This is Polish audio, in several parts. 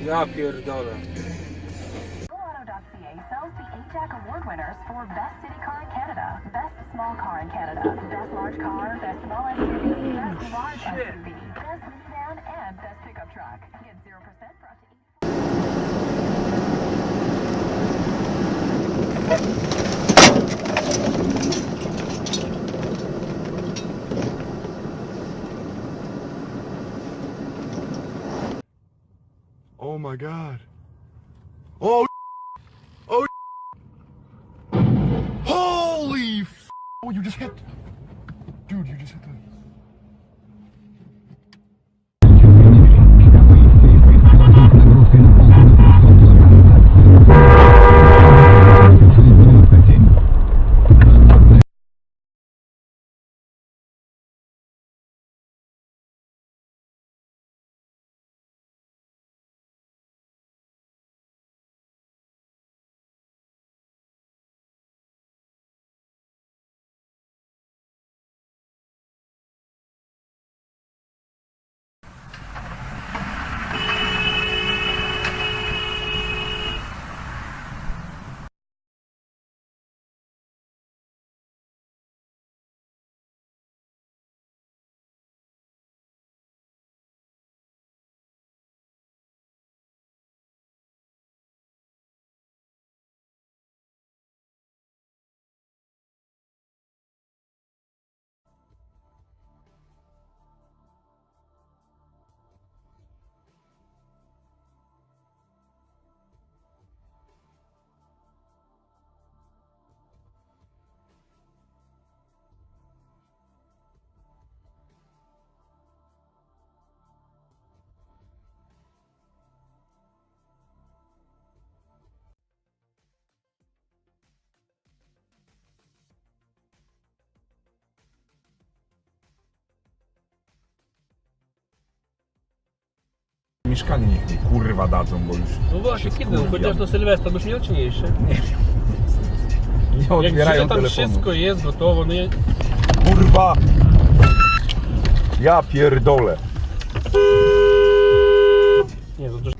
Ja pierdolę. Auto.ca sells the AJAC Award winners for Best City Car in Canada, Best Small Car in Canada, Best Large Car, Best Small SUV, Best Large SUV, Best Minivan, and Best Pickup Truck. Get 0% brought to Oh my god. Oh, oh, holy f. Oh, you just hit. Dude, you just hit the. Mieszkanie niech mi kurwa dadzą, bo już No właśnie, się kiedy? wkurwiam. Chociaż na Sylwestra, bo już nie najcenniejsze. Nie Jak odbierają dzisiaj tam telefonu. wszystko jest gotowo, no nie... Kurwa! Ja pierdolę. Nie, to dużo...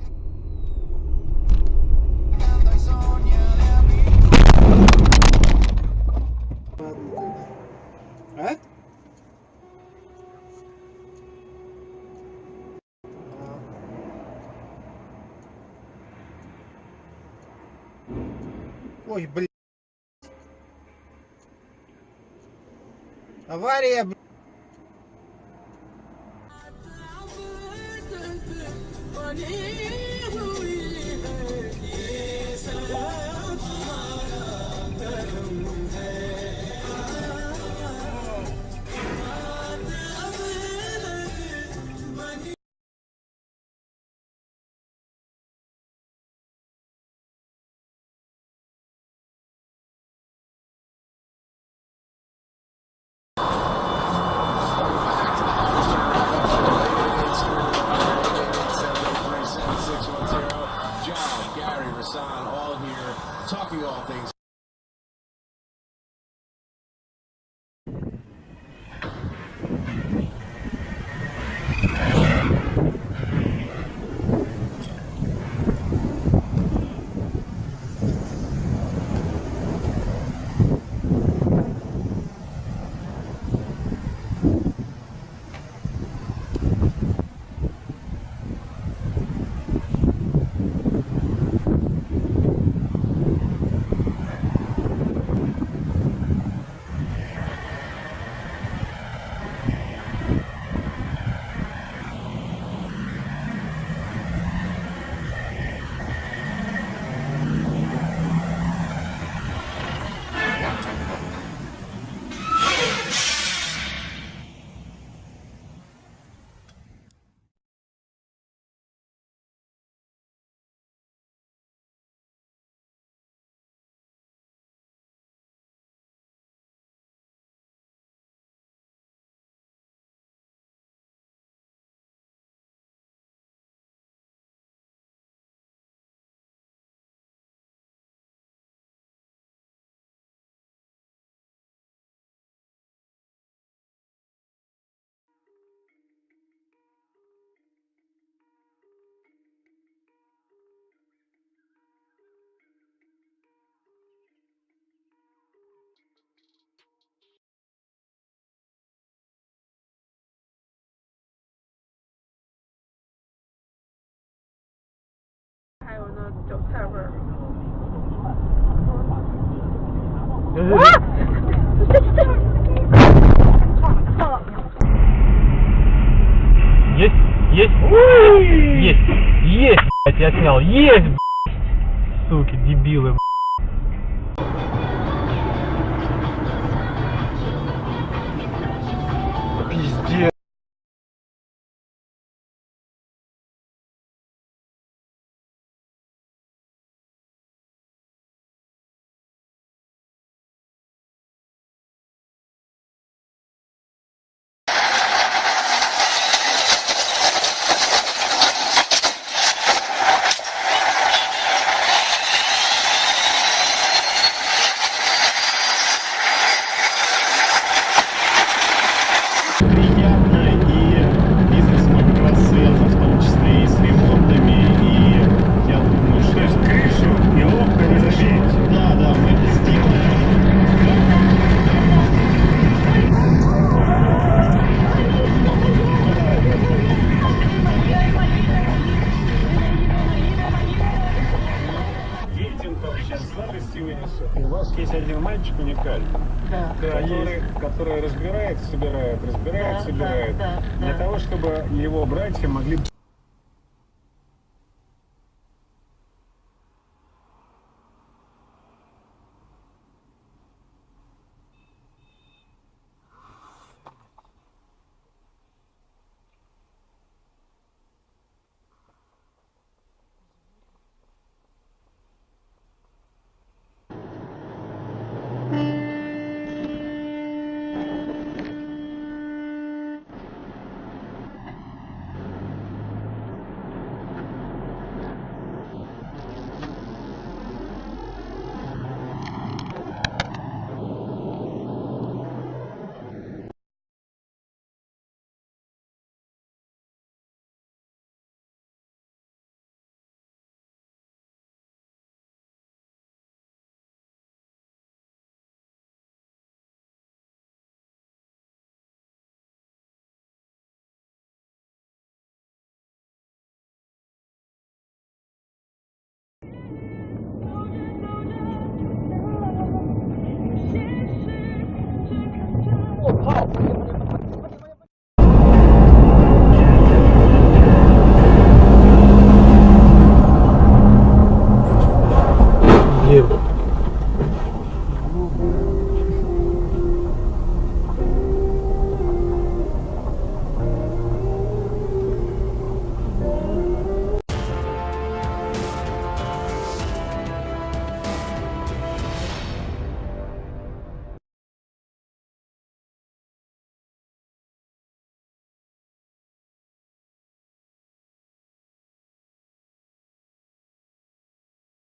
Ой, блин. Авария, блин. John, Gary, Rasan, all here, talking all things. 还有那韭菜味儿。 Есть, есть, есть, есть, блядь, я снял, есть, блядь. Суки, дебилы, блядь. Пиздец. Приятно и бизнес-процесс, в том числе и с ремонтами, и я думаю, что... То есть крышу и окна не забьете? Да, да, мы это сделаем. Видим, как сейчас сладости вынесут. У вас есть один мальчик уникальный. Да. Который разбирает, собирает, разбирает, Да, собирает. да, да, Для да. того, чтобы его братья могли